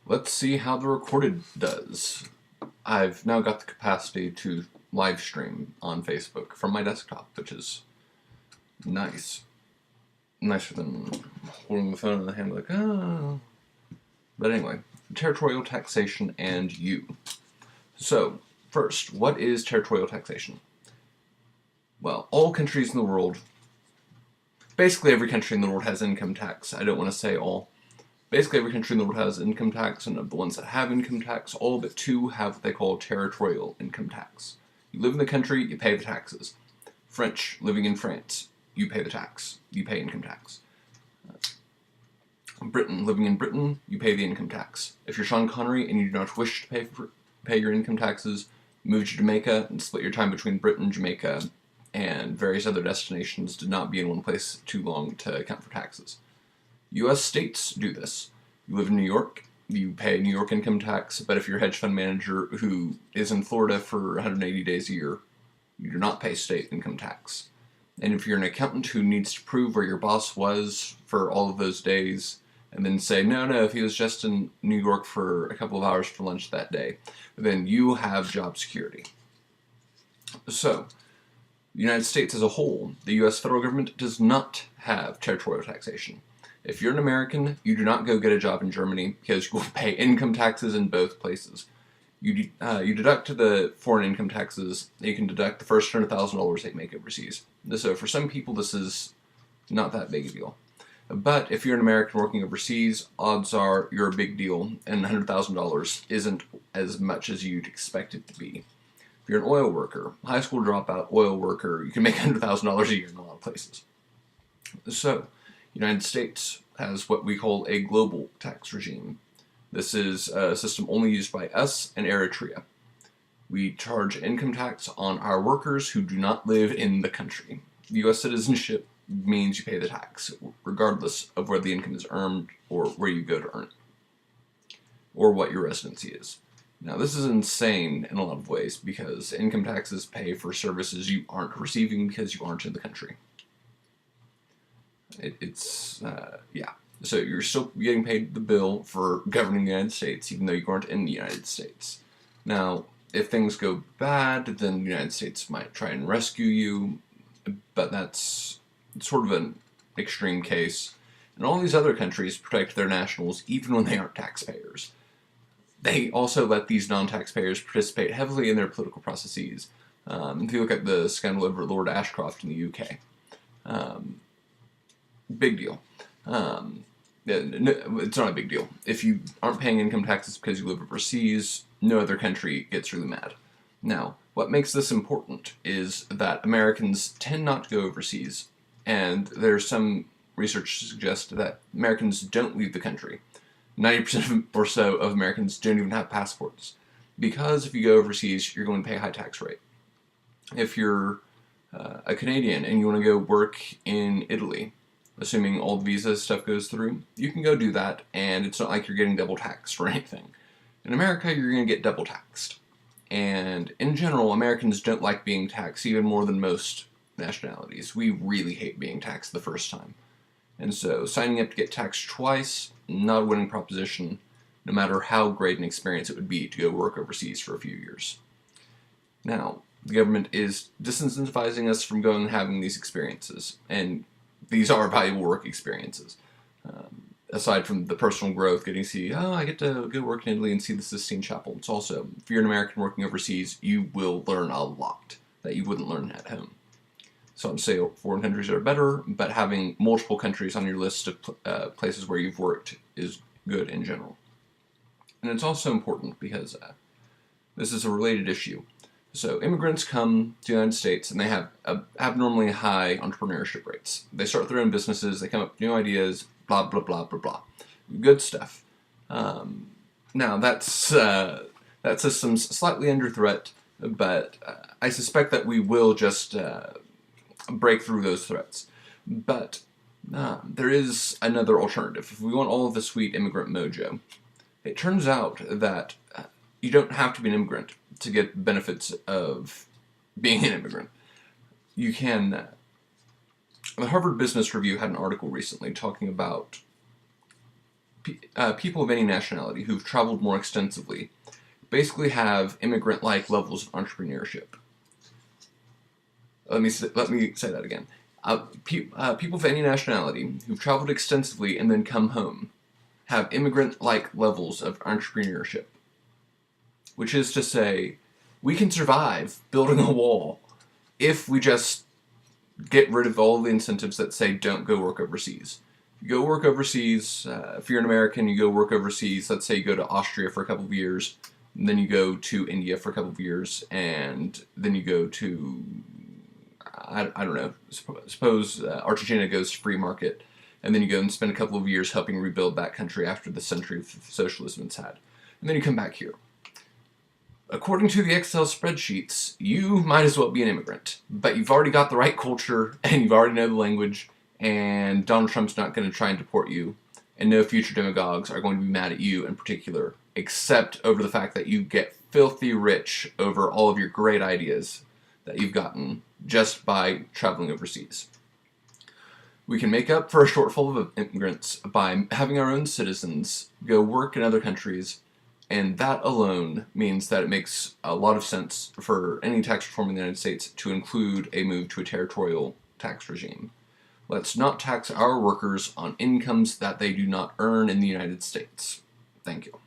Let's see how the recorded does. I've now got the capacity to live stream on Facebook from my desktop, which is nice. Nicer than holding the phone in the hand like, oh. But anyway, territorial taxation and you. So, first, what is territorial taxation? Well, all countries in the world, basically every country in the world has income tax. I don't want to say all. Basically every country in the world has income tax, and of the ones that have income tax, all but two have what they call territorial income tax. You live in the country, you pay the taxes. French, living in France, you pay the tax. You pay income tax. Britain, living in Britain, you pay the income tax. If you're Sean Connery and you do not wish to pay your income taxes, move to Jamaica and split your time between Britain, Jamaica, and various other destinations. Do not be in one place too long to account for taxes. U.S. states do this. You live in New York, you pay New York income tax, but if you're a hedge fund manager who is in Florida for 180 days a year, you do not pay state income tax. And if you're an accountant who needs to prove where your boss was for all of those days, and then say, no, if he was just in New York for a couple of hours for lunch that day, then you have job security. So, the United States as a whole, the U.S. federal government does not have territorial taxation. If you're an American, you do not go get a job in Germany because you will pay income taxes in both places. You deduct the foreign income taxes. You can deduct the first $100,000 they make overseas. So for some people, this is not that big a deal. But if you're an American working overseas, odds are you're a big deal, and $100,000 isn't as much as you'd expect it to be. If you're an oil worker, high school dropout oil worker, you can make $100,000 a year in a lot of places. So, United States has what we call a global tax regime. This is a system only used by us and Eritrea. We charge income tax on our workers who do not live in the country. U.S. citizenship means you pay the tax, regardless of where the income is earned or where you go to earn it, or what your residency is. Now, this is insane in a lot of ways because income taxes pay for services you aren't receiving because you aren't in the country. Yeah. So you're still getting paid the bill for governing the United States, even though you aren't in the United States. Now, if things go bad, then the United States might try and rescue you, but that's sort of an extreme case. And all these other countries protect their nationals even when they aren't taxpayers. They also let these non-taxpayers participate heavily in their political processes. If you look at the scandal over Lord Ashcroft in the UK, big deal. It's not a big deal. If you aren't paying income taxes because you live overseas, no other country gets really mad. Now, what makes this important is that Americans tend not to go overseas, and there's some research to suggest that Americans don't leave the country. 90% or so of Americans don't even have passports, because if you go overseas, you're going to pay a high tax rate. If you're a Canadian and you want to go work in Italy, assuming all the visa stuff goes through, you can go do that, and it's not like you're getting double taxed or anything. In America, you're going to get double taxed. And in general, Americans don't like being taxed even more than most nationalities. We really hate being taxed the first time. And so signing up to get taxed twice, not a winning proposition, no matter how great an experience it would be to go work overseas for a few years. Now, the government is disincentivizing us from going and having these experiences, and these are valuable work experiences. Aside from the personal growth, getting to see, I get to go work in Italy and see the Sistine Chapel. It's also, if you're an American working overseas, you will learn a lot that you wouldn't learn at home. So I'd say foreign countries are better, but having multiple countries on your list of places where you've worked is good in general. And it's also important because this is a related issue. So immigrants come to the United States and they have abnormally high entrepreneurship rates. They start their own businesses, they come up with new ideas, blah, blah, blah, blah, blah. Good stuff. Now, that system's slightly under threat, but I suspect that we will just break through those threats. But there is another alternative. If we want all of the sweet immigrant mojo, it turns out that you don't have to be an immigrant to get benefits of being an immigrant. You can... the Harvard Business Review had an article recently talking about people of any nationality who've traveled more extensively basically have immigrant-like levels of entrepreneurship. Let me say that again. People of any nationality who've traveled extensively and then come home have immigrant-like levels of entrepreneurship, which is to say, we can survive building a wall if we just get rid of all the incentives that say don't go work overseas. You go work overseas, if you're an American, you go work overseas, let's say you go to Austria for a couple of years, and then you go to India for a couple of years, and then you go to, I don't know, suppose Argentina goes to free market, and then you go and spend a couple of years helping rebuild that country after the century of socialism it's had. And then you come back here. According to the Excel spreadsheets, you might as well be an immigrant, but you've already got the right culture, and you've already know the language, and Donald Trump's not going to try and deport you, and no future demagogues are going to be mad at you in particular, except over the fact that you get filthy rich over all of your great ideas that you've gotten just by traveling overseas. We can make up for a shortfall of immigrants by having our own citizens go work in other countries, and that alone means that it makes a lot of sense for any tax reform in the United States to include a move to a territorial tax regime. Let's not tax our workers on incomes that they do not earn in the United States. Thank you.